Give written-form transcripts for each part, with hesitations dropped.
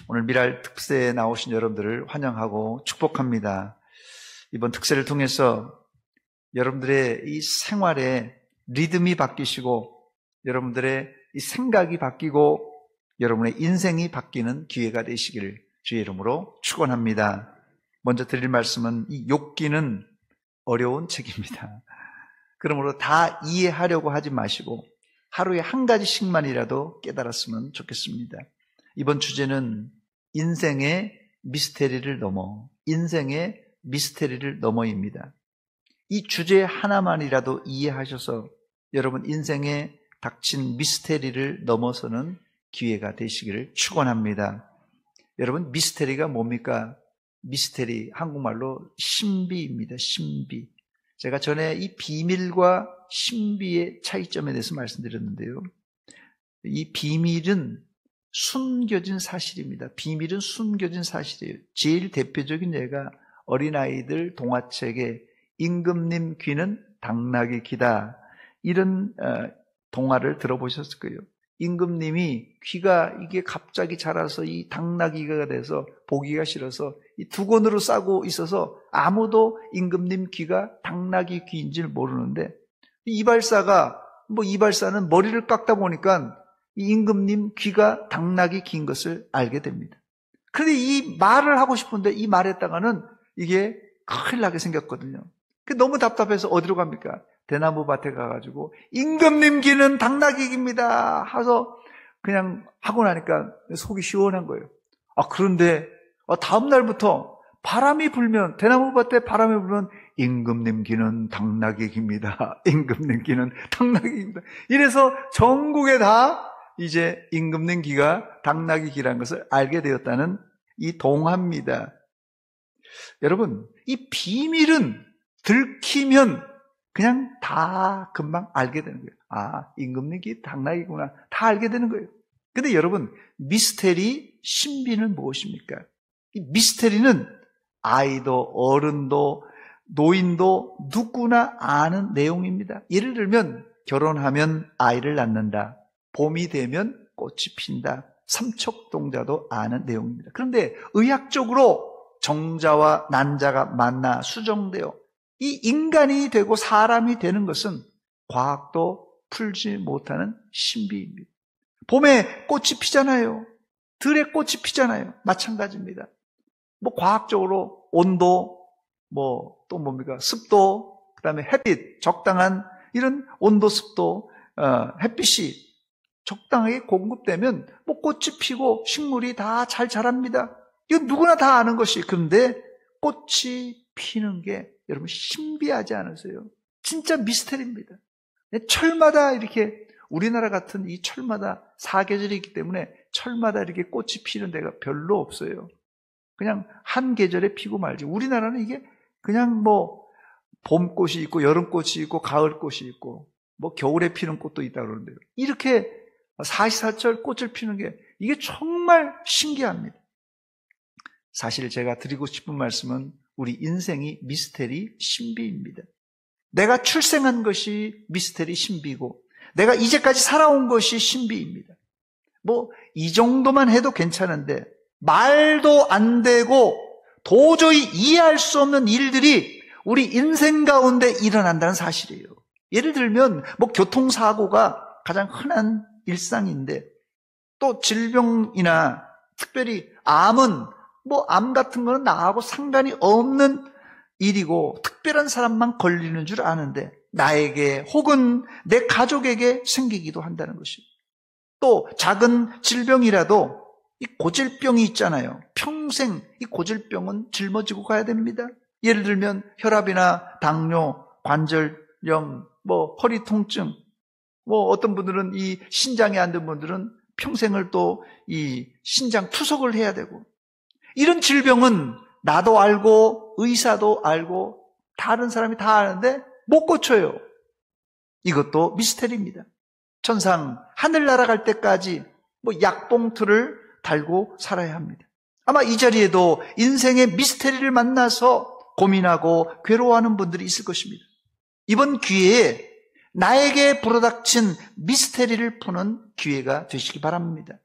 오늘 미랄 특세에 나오신 여러분들을 환영하고 축복합니다. 이번 특세를 통해서 여러분들의 이 생활의 리듬이 바뀌시고 여러분들의 이 생각이 바뀌고 여러분의 인생이 바뀌는 기회가 되시기를 주의 이름으로 축원합니다. 먼저 드릴 말씀은 이 욥기는 어려운 책입니다. 그러므로 다 이해하려고 하지 마시고 하루에 한 가지씩만이라도 깨달았으면 좋겠습니다. 이번 주제는 인생의 미스테리를 넘어입니다. 이 주제 하나만이라도 이해하셔서 여러분 인생에 닥친 미스테리를 넘어서는 기회가 되시기를 축원합니다. 여러분 미스테리가 뭡니까? 미스테리 한국말로 신비입니다. 신비. 제가 전에 이 비밀과 신비의 차이점에 대해서 말씀드렸는데요. 이 비밀은 숨겨진 사실입니다. 비밀은 숨겨진 사실이에요. 제일 대표적인 예가 어린아이들 동화책에 임금님 귀는 당나귀 귀다, 이런 동화를 들어보셨을 거예요. 임금님이 귀가 이게 갑자기 자라서 이 당나귀가 돼서 보기가 싫어서 이 두건으로 싸고 있어서 아무도 임금님 귀가 당나귀 귀인지를 모르는데 이발사는 머리를 깎다 보니까 이 임금님 귀가 당나귀 귀인 것을 알게 됩니다. 그런데 이 말을 하고 싶은데 이 말했다가는 이게 큰일 나게 생겼거든요. 너무 답답해서 어디로 갑니까? 대나무 밭에 가가지고 임금님 귀는 당나귀 귀입니다 하서 그냥 하고 나니까 속이 시원한 거예요. 그런데 다음 날부터 바람이 불면, 대나무 밭에 바람이 불면 임금님 귀는 당나귀 귀입니다. 임금님 귀는 당나귀 귀입니다. 이래서 전국에 다 이제 임금님 귀가 당나귀 귀라는 것을 알게 되었다는 이 동화입니다. 여러분, 이 비밀은 들키면 그냥 다 금방 알게 되는 거예요. 임금님 귀 당나귀구나. 다 알게 되는 거예요. 근데 여러분, 미스테리, 신비는 무엇입니까? 이 미스테리는 아이도 어른도 노인도 누구나 아는 내용입니다. 예를 들면 결혼하면 아이를 낳는다. 봄이 되면 꽃이 핀다. 삼척동자도 아는 내용입니다. 그런데 의학적으로 정자와 난자가 만나 수정되어 이 인간이 되고 사람이 되는 것은 과학도 풀지 못하는 신비입니다. 봄에 꽃이 피잖아요. 들에 꽃이 피잖아요. 마찬가지입니다. 과학적으로 온도, 또 뭡니까? 습도, 그 다음에 햇빛, 적당한 이런 온도, 습도, 햇빛이 적당하게 공급되면 꽃이 피고 식물이 다 잘 자랍니다. 이건 누구나 다 아는 것이. 그런데 꽃이 피는 게 여러분 신비하지 않으세요? 진짜 미스터리입니다. 철마다 이렇게 우리나라 같은 이 철마다 사계절이 있기 때문에 철마다 이렇게 꽃이 피는 데가 별로 없어요. 그냥 한 계절에 피고 말지. 우리나라는 이게 그냥 봄꽃이 있고 여름꽃이 있고 가을꽃이 있고 겨울에 피는 꽃도 있다 그러는데요. 이렇게 44철 꽃을 피는 게 이게 정말 신기합니다. 사실 제가 드리고 싶은 말씀은 우리 인생이 미스테리 신비입니다. 내가 출생한 것이 미스테리 신비고 내가 이제까지 살아온 것이 신비입니다. 이 정도만 해도 괜찮은데 말도 안 되고 도저히 이해할 수 없는 일들이 우리 인생 가운데 일어난다는 사실이에요. 예를 들면 교통사고가 가장 흔한 일상인데 또 질병이나 특별히 암은 암 같은 거는 나하고 상관이 없는 일이고 특별한 사람만 걸리는 줄 아는데 나에게 혹은 내 가족에게 생기기도 한다는 것입니다. 또 작은 질병이라도 이 고질병이 있잖아요. 평생 이 고질병은 짊어지고 가야 됩니다. 예를 들면 혈압이나 당뇨, 관절염, 허리 통증, 어떤 분들은 이 신장이 안 된 분들은 평생을 또 이 신장 투석을 해야 되고, 이런 질병은 나도 알고 의사도 알고 다른 사람이 다 아는데 못 고쳐요. 이것도 미스터리입니다. 천상 하늘 날아갈 때까지 약봉투를 달고 살아야 합니다. 아마 이 자리에도 인생의 미스터리를 만나서 고민하고 괴로워하는 분들이 있을 것입니다. 이번 기회에 나에게 불어닥친 미스터리를 푸는 기회가 되시기 바랍니다.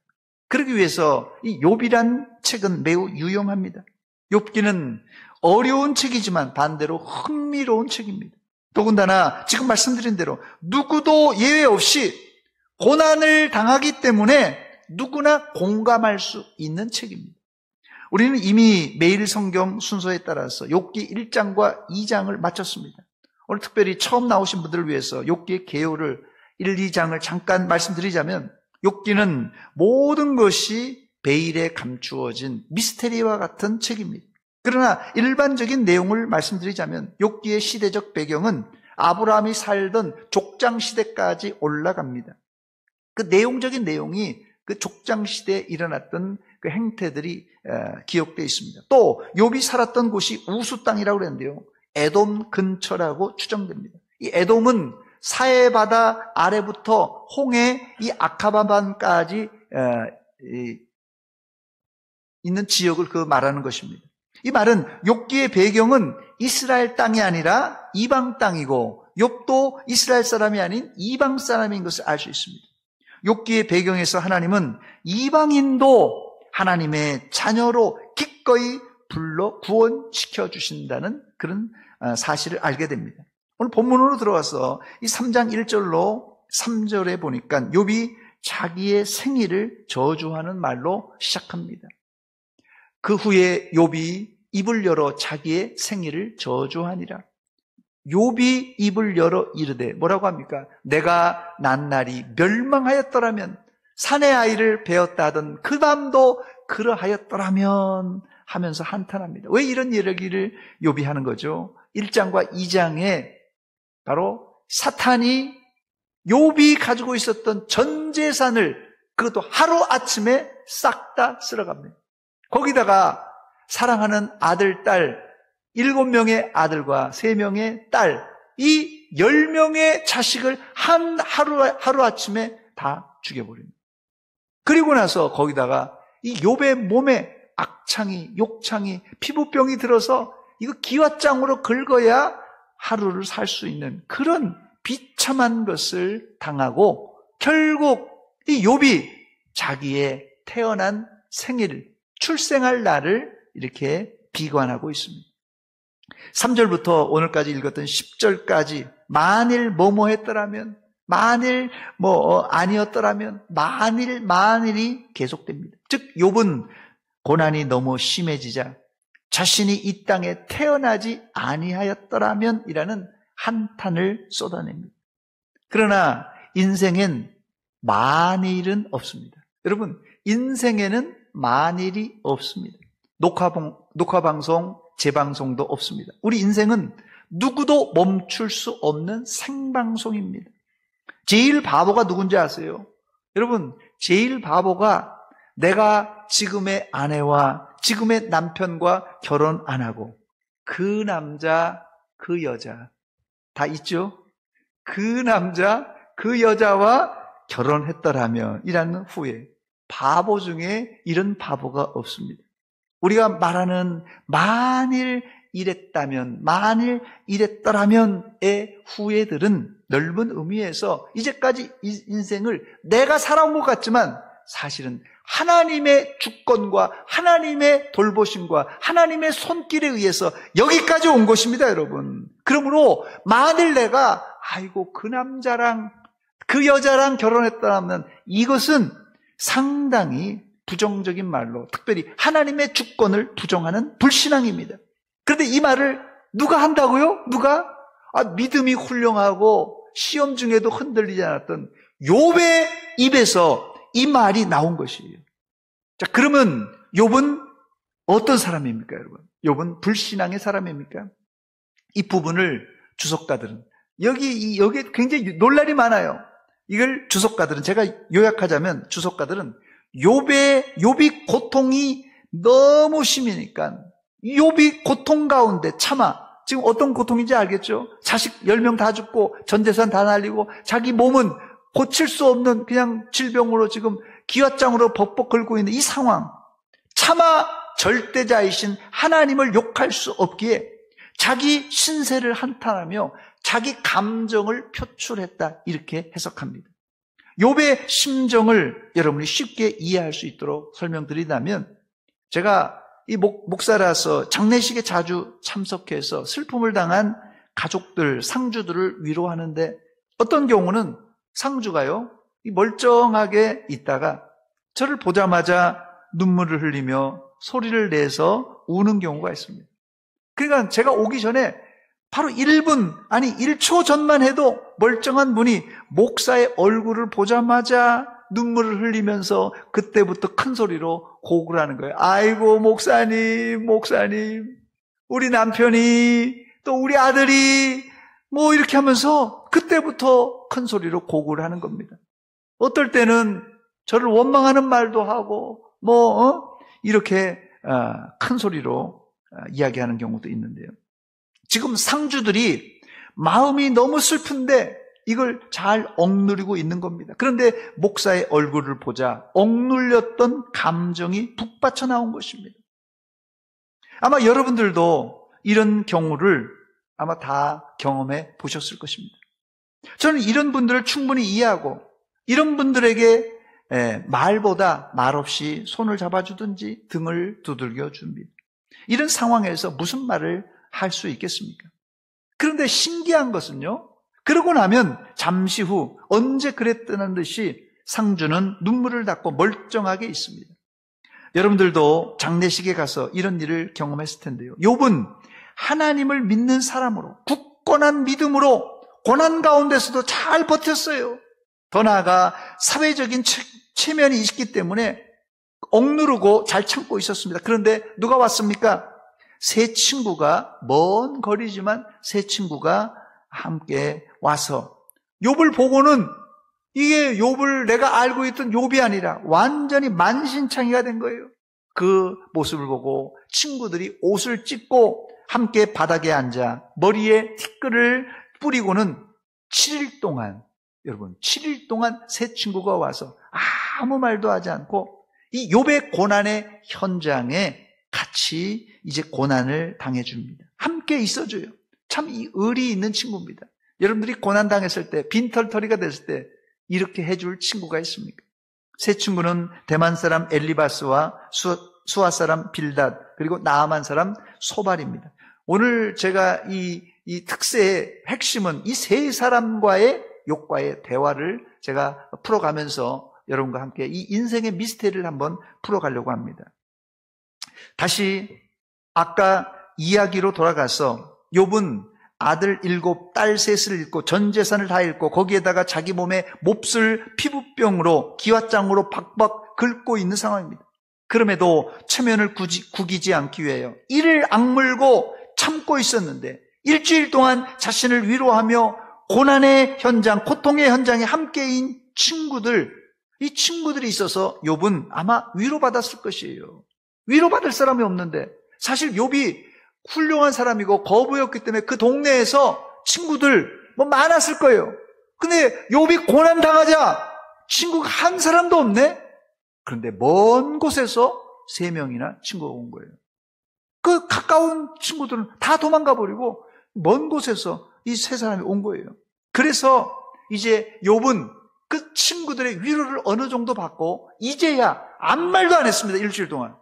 그러기 위해서 이 욥이란 책은 매우 유용합니다. 욥기는 어려운 책이지만 반대로 흥미로운 책입니다. 더군다나 지금 말씀드린 대로 누구도 예외 없이 고난을 당하기 때문에 누구나 공감할 수 있는 책입니다. 우리는 이미 매일 성경 순서에 따라서 욥기 1장과 2장을 마쳤습니다. 오늘 특별히 처음 나오신 분들을 위해서 욥기의 개요를 1, 2장을 잠깐 말씀드리자면, 욥기는 모든 것이 베일에 감추어진 미스테리와 같은 책입니다. 그러나 일반적인 내용을 말씀드리자면 욥기의 시대적 배경은 아브라함이 살던 족장시대까지 올라갑니다. 그 내용적인 내용이 그 족장시대에 일어났던 그 행태들이 기록되어 있습니다. 또 욥이 살았던 곳이 우수 땅이라고 그랬는데요, 에돔 근처라고 추정됩니다. 이 에돔은 사해바다 아래부터 홍해 이 아카바반까지 있는 지역을 그 말하는 것입니다. 이 말은 욥기의 배경은 이스라엘 땅이 아니라 이방 땅이고 욥도 이스라엘 사람이 아닌 이방 사람인 것을 알 수 있습니다. 욥기의 배경에서 하나님은 이방인도 하나님의 자녀로 기꺼이 불러 구원시켜 주신다는 그런 사실을 알게 됩니다. 오늘 본문으로 들어가서 이 3장 1절로 3절에 보니까 욥이 자기의 생일을 저주하는 말로 시작합니다. 그 후에 욥이 입을 열어 자기의 생일을 저주하니라. 욥이 입을 열어 이르되 뭐라고 합니까? 내가 난 날이 멸망하였더라면, 사내 아이를 베었다 하던 그 밤도 그러하였더라면 하면서 한탄합니다. 왜 이런 이야기를 욥이 하는 거죠? 1장과 2장에 바로 사탄이 욥이 가지고 있었던 전 재산을 그것도 하루아침에 싹 다 쓸어갑니다. 거기다가 사랑하는 아들, 딸 7명의 아들과 3명의 딸, 이 10명의 자식을 하루아침에 다 죽여버립니다. 그리고 나서 거기다가 이 욥의 몸에 악창이, 욕창이, 피부병이 들어서 이거 기왓장으로 긁어야 하루를 살 수 있는 그런 비참한 것을 당하고 결국 이 욥이 자기의 태어난 생일, 출생할 날을 이렇게 비관하고 있습니다. 3절부터 오늘까지 읽었던 10절까지 만일 뭐뭐 했더라면, 만일 아니었더라면, 만일이 계속됩니다. 즉 욥은 고난이 너무 심해지자 자신이 이 땅에 태어나지 아니하였더라면 이라는 한탄을 쏟아냅니다. 그러나 인생엔 만일은 없습니다. 여러분, 인생에는 만일이 없습니다. 녹화방송, 재방송도 없습니다. 우리 인생은 누구도 멈출 수 없는 생방송입니다. 제일 바보가 누군지 아세요? 여러분, 제일 바보가 내가 지금의 아내와 지금의 남편과 결혼 안 하고 그 남자, 그 여자 다 있죠? 그 남자, 그 여자와 결혼했더라면 이라는 후에, 바보 중에 이런 바보가 없습니다. 우리가 말하는 만일 이랬다면, 만일 이랬더라면의 후회들은 넓은 의미에서 이제까지 인생을 내가 살아온 것 같지만 사실은 하나님의 주권과 하나님의 돌보심과 하나님의 손길에 의해서 여기까지 온 것입니다, 여러분. 그러므로 만일 내가 아이고 그 남자랑 그 여자랑 결혼했더라면 이것은 상당히 부정적인 말로, 특별히 하나님의 주권을 부정하는 불신앙입니다. 그런데 이 말을 누가 한다고요? 누가? 믿음이 훌륭하고 시험 중에도 흔들리지 않았던 욥의 입에서 이 말이 나온 것이에요. 자, 그러면 욥은 어떤 사람입니까, 여러분? 욥은 불신앙의 사람입니까? 이 부분을 주석가들은 여기에 굉장히 논란이 많아요. 이걸 주석가들은, 제가 요약하자면 주석가들은 욥이 고통이 너무 심하니까 욥이 고통 가운데 지금 어떤 고통인지 알겠죠? 자식 10명 다 죽고 전 재산 다 날리고 자기 몸은 고칠 수 없는 그냥 질병으로 지금 기왓장으로 벅벅 긁고 있는 이 상황, 차마 절대자이신 하나님을 욕할 수 없기에 자기 신세를 한탄하며 자기 감정을 표출했다, 이렇게 해석합니다. 욥의 심정을 여러분이 쉽게 이해할 수 있도록 설명드리자면, 제가 이 목사라서 장례식에 자주 참석해서 슬픔을 당한 가족들, 상주들을 위로하는데, 어떤 경우는 상주가요, 멀쩡하게 있다가 저를 보자마자 눈물을 흘리며 소리를 내서 우는 경우가 있습니다. 그러니까 제가 오기 전에 바로 1분, 아니 1초 전만 해도 멀쩡한 분이 목사의 얼굴을 보자마자 눈물을 흘리면서 그때부터 큰 소리로 고구를 하는 거예요. 아이고 목사님, 우리 남편이, 또 우리 아들이 뭐 이렇게 하면서 그때부터 큰 소리로 고구를 하는 겁니다. 어떨 때는 저를 원망하는 말도 하고 이렇게 큰 소리로 이야기하는 경우도 있는데요. 지금 상주들이 마음이 너무 슬픈데 이걸 잘 억누르고 있는 겁니다. 그런데 목사의 얼굴을 보자 억눌렸던 감정이 북받쳐 나온 것입니다. 아마 여러분들도 이런 경우를 아마 다 경험해 보셨을 것입니다. 저는 이런 분들을 충분히 이해하고, 이런 분들에게 말보다 말없이 손을 잡아주든지 등을 두들겨 줍니다. 이런 상황에서 무슨 말을 할 수 있겠습니까? 그런데 신기한 것은요, 그러고 나면 잠시 후 언제 그랬다는 듯이 상주는 눈물을 닦고 멀쩡하게 있습니다. 여러분들도 장례식에 가서 이런 일을 경험했을 텐데요. 욥은 하나님을 믿는 사람으로, 굳건한 믿음으로 고난 가운데서도 잘 버텼어요. 더 나아가 사회적인 체면이 있기 때문에 억누르고 잘 참고 있었습니다. 그런데 누가 왔습니까? 세 친구가, 먼 거리지만 세 친구가 함께 와서 욥을 보고는 이게 욥을 내가 알고 있던 욥이 아니라 완전히 만신창이가 된 거예요. 그 모습을 보고 친구들이 옷을 찢고 함께 바닥에 앉아 머리에 티끌을 뿌리고는 7일 동안, 여러분 7일 동안 세 친구가 와서 아무 말도 하지 않고 이 욥의 고난의 현장에 같이 이제 고난을 당해줍니다. 함께 있어줘요. 참 이 의리 있는 친구입니다. 여러분들이 고난 당했을 때, 빈털터리가 됐을 때 이렇게 해줄 친구가 있습니까? 세 친구는 대만 사람 엘리바스와 수아 사람 빌닷, 그리고 나아만 사람 소발입니다. 오늘 제가 이 특세의 핵심은 이 세 사람과의 욥과의 대화를 제가 풀어가면서 여러분과 함께 이 인생의 미스테리를 한번 풀어가려고 합니다. 다시 아까 이야기로 돌아가서 욥은 아들 7, 딸 3을 잃고 전 재산을 다 잃고 거기에다가 자기 몸에 몹쓸 피부병으로 기왓장으로 박박 긁고 있는 상황입니다. 그럼에도 체면을 구기지 않기 위하여 이를 악물고 참고 있었는데 일주일 동안 자신을 위로하며 고난의 현장, 고통의 현장에 함께인 친구들, 이 친구들이 있어서 욥은 아마 위로받았을 것이에요. 위로받을 사람이 없는데, 사실 욥이 훌륭한 사람이고 거부였기 때문에 그 동네에서 친구들 많았을 거예요. 근데 욥이 고난 당하자 친구가 한 사람도 없네? 그런데 먼 곳에서 3명이나 친구가 온 거예요. 그 가까운 친구들은 다 도망가 버리고 먼 곳에서 이 3사람이 온 거예요. 그래서 이제 욥은 그 친구들의 위로를 어느 정도 받고 이제야 아무 말도 안 했습니다. 일주일 동안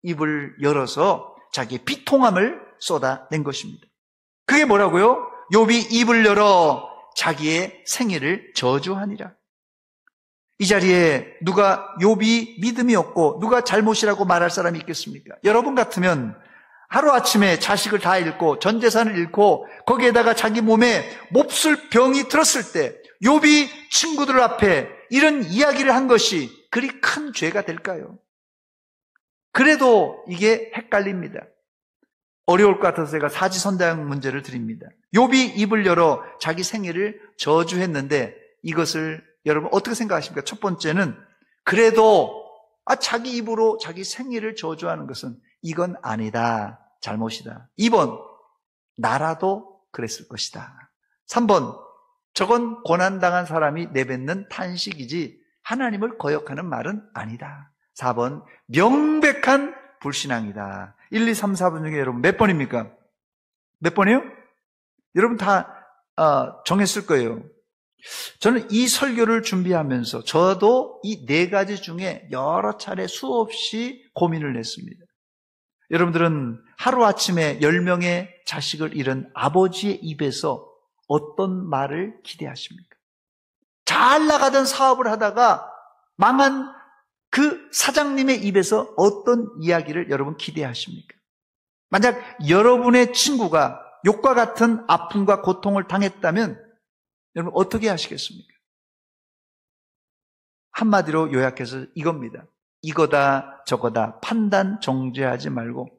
입을 열어서 자기의 비통함을 쏟아낸 것입니다. 그게 뭐라고요? 욥이 입을 열어 자기의 생애를 저주하니라. 이 자리에 누가 욥이 믿음이 없고 누가 잘못이라고 말할 사람이 있겠습니까? 여러분 같으면 하루아침에 자식을 다 잃고 전 재산을 잃고 거기에다가 자기 몸에 몹쓸 병이 들었을 때 욥이 친구들 앞에 이런 이야기를 한 것이 그리 큰 죄가 될까요? 그래도 이게 헷갈립니다. 어려울 것 같아서 제가 사지선다형 문제를 드립니다. 욥이 입을 열어 자기 생애를 저주했는데 이것을 여러분 어떻게 생각하십니까? 첫 번째는 그래도 자기 입으로 자기 생애를 저주하는 것은 이건 아니다. 잘못이다. 2번, 나라도 그랬을 것이다. 3번, 저건 고난당한 사람이 내뱉는 탄식이지 하나님을 거역하는 말은 아니다. 4번, 명백한 불신앙이다. 1, 2, 3, 4번 중에 여러분 몇 번입니까? 몇 번이요? 여러분 다 정했을 거예요. 저는 이 설교를 준비하면서 저도 이 4가지 중에 여러 차례 수없이 고민을 했습니다. 여러분들은 하루아침에 10명의 자식을 잃은 아버지의 입에서 어떤 말을 기대하십니까? 잘 나가던 사업을 하다가 망한 그 사장님의 입에서 어떤 이야기를 여러분 기대하십니까? 만약 여러분의 친구가 욕과 같은 아픔과 고통을 당했다면 여러분 어떻게 하시겠습니까? 한마디로 요약해서 이겁니다. 이거다 저거다 판단 정죄하지 말고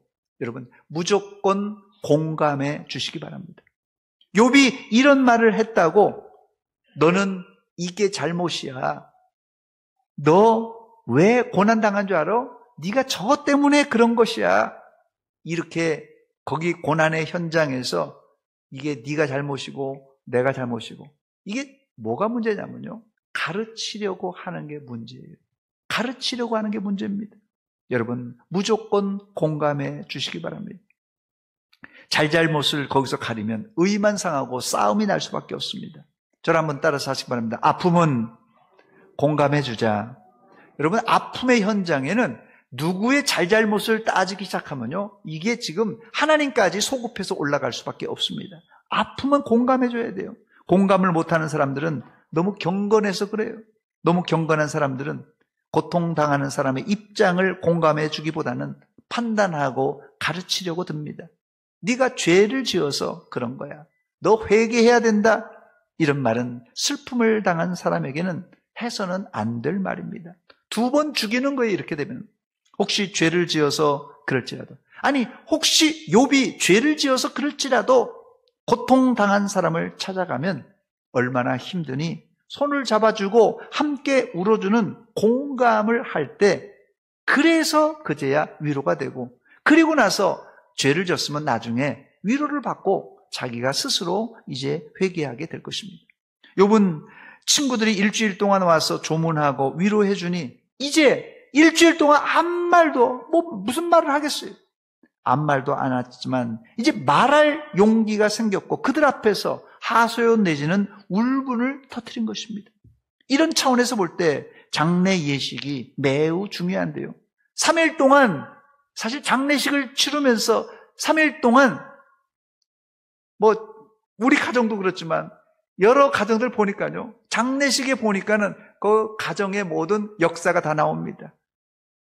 여러분 무조건 공감해 주시기 바랍니다. 욥이 이런 말을 했다고 너는 이게 잘못이야. 너 왜 고난당한 줄 알아? 네가 저것 때문에 그런 것이야. 이렇게 거기 고난의 현장에서 이게 네가 잘못이고 내가 잘못이고 이게 뭐가 문제냐면요. 가르치려고 하는 게 문제예요. 가르치려고 하는 게 문제입니다. 여러분 무조건 공감해 주시기 바랍니다. 잘잘못을 거기서 가리면 의만 상하고 싸움이 날 수밖에 없습니다. 저를 한번 따라서 하시기 바랍니다. 아픔은 공감해 주자. 여러분 아픔의 현장에는 누구의 잘잘못을 따지기 시작하면요 이게 지금 하나님까지 소급해서 올라갈 수밖에 없습니다. 아픔은 공감해 줘야 돼요. 공감을 못하는 사람들은 너무 경건해서 그래요. 너무 경건한 사람들은 고통당하는 사람의 입장을 공감해 주기보다는 판단하고 가르치려고 듭니다. 네가 죄를 지어서 그런 거야. 너 회개해야 된다. 이런 말은 슬픔을 당한 사람에게는 해서는 안 될 말입니다. 2번 죽이는 거예요. 이렇게 되면 혹시 죄를 지어서 그럴지라도 아니 혹시 욥이 죄를 지어서 그럴지라도 고통당한 사람을 찾아가면 얼마나 힘드니 손을 잡아주고 함께 울어주는 공감을 할 때 그래서 그제야 위로가 되고 그리고 나서 죄를 졌으면 나중에 위로를 받고 자기가 스스로 이제 회개하게 될 것입니다. 욥은 친구들이 일주일 동안 와서 조문하고 위로해 주니 이제 일주일 동안 아무 말도 무슨 말을 하겠어요. 아무 말도 안 했지만 이제 말할 용기가 생겼고 그들 앞에서 하소연 내지는 울분을 터뜨린 것입니다. 이런 차원에서 볼 때 장례 예식이 매우 중요한데요. 3일 동안 사실 장례식을 치르면서 3일 동안 우리 가정도 그렇지만 여러 가정들 보니까요. 장례식에 보니까는 그 가정의 모든 역사가 다 나옵니다.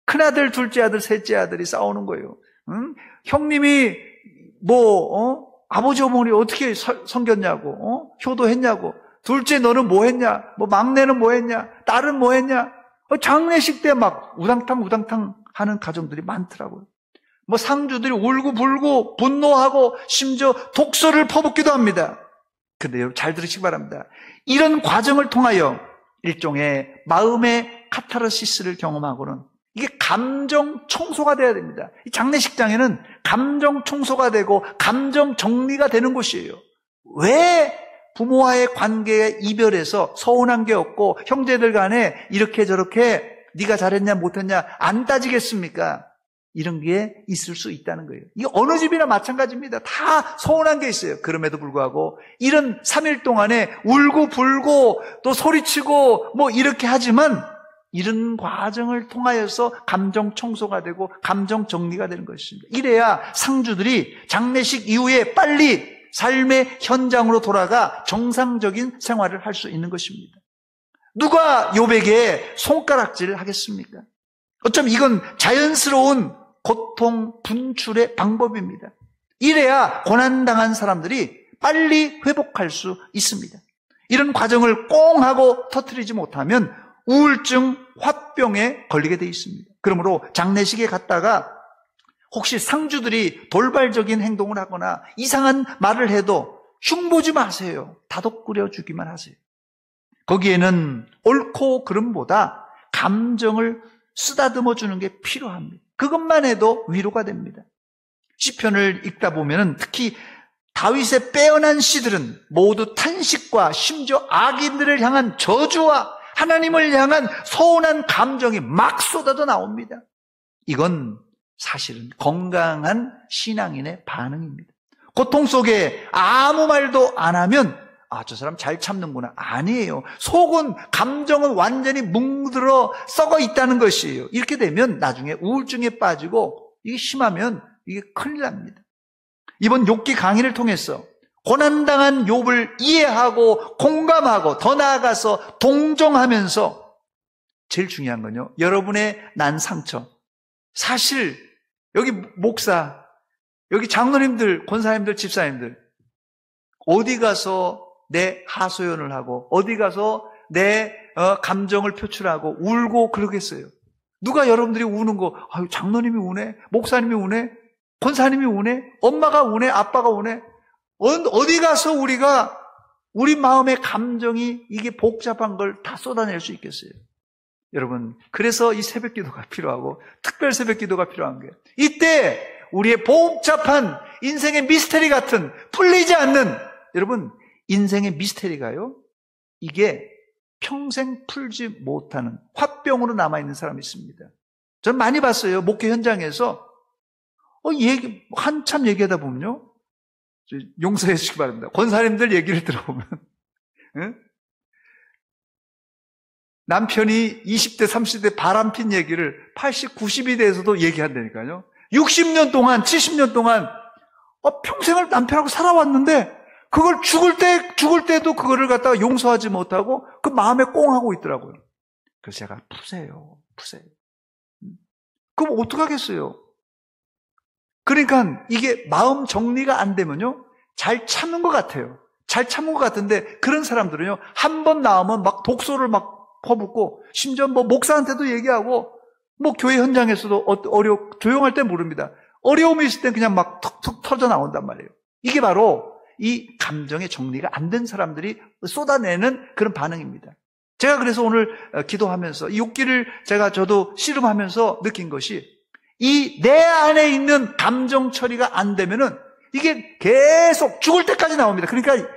큰아들, 둘째 아들, 셋째 아들이 싸우는 거예요. 형님이 아버지 어머니 어떻게 섬겼냐고, 효도했냐고, 둘째 너는 뭐 했냐, 막내는 뭐 했냐, 딸은 뭐 했냐. 장례식 때 막 우당탕 하는 가정들이 많더라고요. 상주들이 울고 불고 분노하고 심지어 독서를 퍼붓기도 합니다. 근데 여러분 잘 들으시기 바랍니다. 이런 과정을 통하여 일종의 마음의 카타르시스를 경험하고는 이게 감정 청소가 돼야 됩니다. 이 장례식장에는 감정 청소가 되고 감정 정리가 되는 곳이에요. 왜 부모와의 관계에 이별해서 서운한 게 없고 형제들 간에 이렇게 저렇게 네가 잘했냐 못했냐 안 따지겠습니까? 이런 게 있을 수 있다는 거예요. 이게 어느 집이나 마찬가지입니다. 다 서운한 게 있어요. 그럼에도 불구하고 이런 3일 동안에 울고 불고 또 소리치고 이렇게 하지만 이런 과정을 통하여서 감정 청소가 되고 감정 정리가 되는 것입니다. 이래야 상주들이 장례식 이후에 빨리 삶의 현장으로 돌아가 정상적인 생활을 할 수 있는 것입니다. 누가 욥에게 손가락질을 하겠습니까? 어쩜 이건 자연스러운 고통 분출의 방법입니다. 이래야 고난당한 사람들이 빨리 회복할 수 있습니다. 이런 과정을 꽁 하고 터뜨리지 못하면 우울증, 화병에 걸리게 돼 있습니다. 그러므로 장례식에 갔다가 혹시 상주들이 돌발적인 행동을 하거나 이상한 말을 해도 흉보지 마세요. 다독거려 주기만 하세요. 거기에는 옳고 그름보다 감정을 쓰다듬어 주는 게 필요합니다. 그것만 해도 위로가 됩니다. 시편을 읽다 보면 특히 다윗의 빼어난 시들은 모두 탄식과 심지어 악인들을 향한 저주와 하나님을 향한 서운한 감정이 막 쏟아져 나옵니다. 이건 사실은 건강한 신앙인의 반응입니다. 고통 속에 아무 말도 안 하면 아, 저 사람 잘 참는구나. 아니에요. 속은, 감정은 완전히 뭉들어 썩어 있다는 것이에요. 이렇게 되면 나중에 우울증에 빠지고 이게 심하면 이게 큰일 납니다. 이번 욥기 강의를 통해서 고난당한 욥을 이해하고 공감하고 더 나아가서 동정하면서 제일 중요한 건요, 여러분의 난 상처. 사실 여기 목사, 여기 장로님들, 권사님들, 집사님들 어디 가서 내 하소연을 하고 어디 가서 내 감정을 표출하고 울고 그러겠어요. 누가 여러분들이 우는 거, 아유, 장로님이 우네, 목사님이 우네, 권사님이 우네, 엄마가 우네, 아빠가 우네. 어디 가서 우리가 우리 마음의 감정이 이게 복잡한 걸 다 쏟아낼 수 있겠어요? 여러분, 그래서 이 새벽 기도가 필요하고 특별 새벽 기도가 필요한 거예요. 이때 우리의 복잡한 인생의 미스테리 같은 풀리지 않는, 여러분, 인생의 미스테리가요, 이게 평생 풀지 못하는 화병으로 남아있는 사람이 있습니다. 전 많이 봤어요. 목회 현장에서 한참 얘기하다 보면요, 용서해 주시기 바랍니다. 권사님들 얘기를 들어보면 남편이 20대 30대 바람핀 얘기를 80, 90이 돼서도 얘기한다니까요. 60년 동안 70년 동안 평생을 남편하고 살아왔는데 그걸 죽을 때도 그거를 갖다가 용서하지 못하고 그 마음에 꽁하고 있더라고요. 그래서 제가 푸세요. 그럼 어떡하겠어요? 그러니까 이게 마음 정리가 안 되면요, 잘 참는 것 같아요. 잘 참는 것 같은데 그런 사람들은요, 한 번 나오면 막 독소를 막 퍼붓고, 심지어 뭐 목사한테도 얘기하고, 뭐 교회 현장에서도 조용할 땐 모릅니다. 어려움이 있을 땐 그냥 막 툭툭 터져 나온단 말이에요. 이게 바로 이 감정의 정리가 안 된 사람들이 쏟아내는 그런 반응입니다. 제가 그래서 오늘 기도하면서 이 욥기를 저도 씨름하면서 느낀 것이, 이 내 안에 있는 감정 처리가 안 되면은 이게 계속 죽을 때까지 나옵니다. 그러니까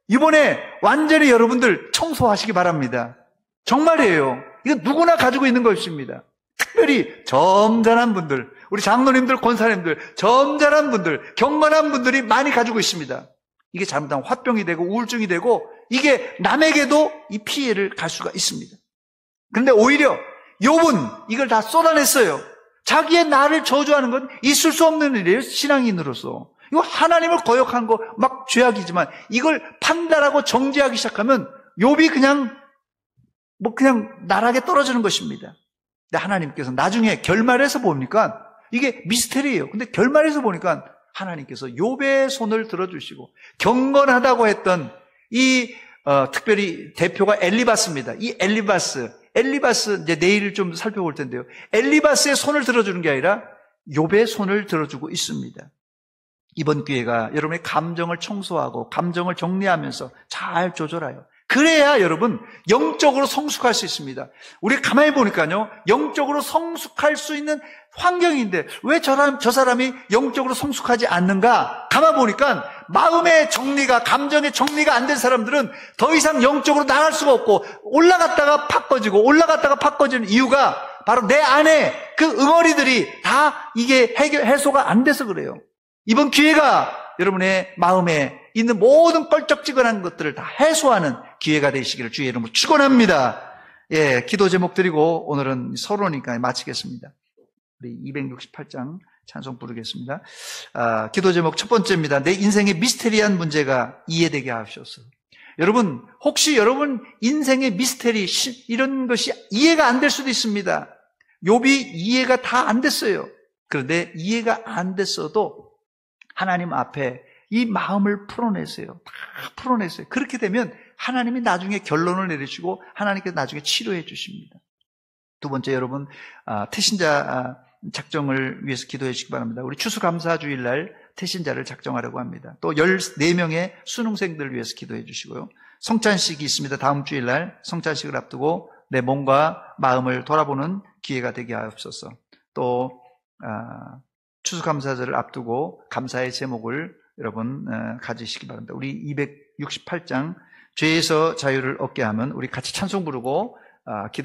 이번에 완전히 여러분들 청소하시기 바랍니다. 정말이에요. 이거 누구나 가지고 있는 것입니다. 특별히 점잖은 분들, 우리 장로님들, 권사님들, 점잖은 분들, 경건한 분들이 많이 가지고 있습니다. 이게 잘못하면 화병이 되고 우울증이 되고 이게 남에게도 이 피해를 갈 수가 있습니다. 그런데 오히려 욥은 이걸 다 쏟아냈어요. 자기의 나를 저주하는 건 있을 수 없는 일이에요. 신앙인으로서. 이거 하나님을 거역한 거 막 죄악이지만 이걸 판단하고 정죄하기 시작하면 욥이 그냥 나락에 떨어지는 것입니다. 근데 하나님께서 나중에 결말에서 보니까 이게 미스테리예요. 근데 결말에서 보니까 하나님께서 욥의 손을 들어주시고 경건하다고 했던 이 특별히 대표가 엘리바스입니다. 이 엘리바스 이제 내일 좀 살펴볼 텐데요. 엘리바스의 손을 들어주는 게 아니라 욥의 손을 들어주고 있습니다. 이번 기회가 여러분의 감정을 청소하고 감정을 정리하면서 잘 조절해요. 그래야 여러분 영적으로 성숙할 수 있습니다. 우리 가만히 보니까요, 영적으로 성숙할 수 있는 환경인데 왜 저 사람이 영적으로 성숙하지 않는가? 가만 보니까 마음의 정리가, 감정의 정리가 안 된 사람들은 더 이상 영적으로 나갈 수가 없고 올라갔다가 팍 꺼지는 이유가 바로 내 안에 그 응어리들이 다 이게 해소가 안 돼서 그래요. 이번 기회가 여러분의 마음에 있는 모든 껄쩍지근한 것들을 다 해소하는 기회가 되시기를 주의 이름으로 축원합니다. 예, 기도 제목 드리고 오늘은 서로니까 마치겠습니다. 우리 268장 찬송 부르겠습니다. 기도 제목 첫 번째입니다. 내 인생의 미스테리한 문제가 이해되게 하옵소서. 여러분, 혹시 여러분 인생의 미스테리 이런 것이 이해가 안 될 수도 있습니다. 욥이 이해가 다 안 됐어요. 그런데 이해가 안 됐어도 하나님 앞에 이 마음을 풀어내세요. 다 풀어내세요. 그렇게 되면 하나님이 나중에 결론을 내리시고 하나님께서 나중에 치료해 주십니다. 두 번째, 여러분 태신자 작정을 위해서 기도해 주시기 바랍니다. 우리 추수감사주일날 태신자를 작정하려고 합니다. 또 14명의 수능생들을 위해서 기도해 주시고요. 성찬식이 있습니다. 다음 주일날 성찬식을 앞두고 내 몸과 마음을 돌아보는 기회가 되게 하옵소서. 또 추수감사절을 앞두고 감사의 제목을 여러분 가지시기 바랍니다. 우리 268장 죄에서 자유를 얻게 하면 우리 같이 찬송 부르고 기도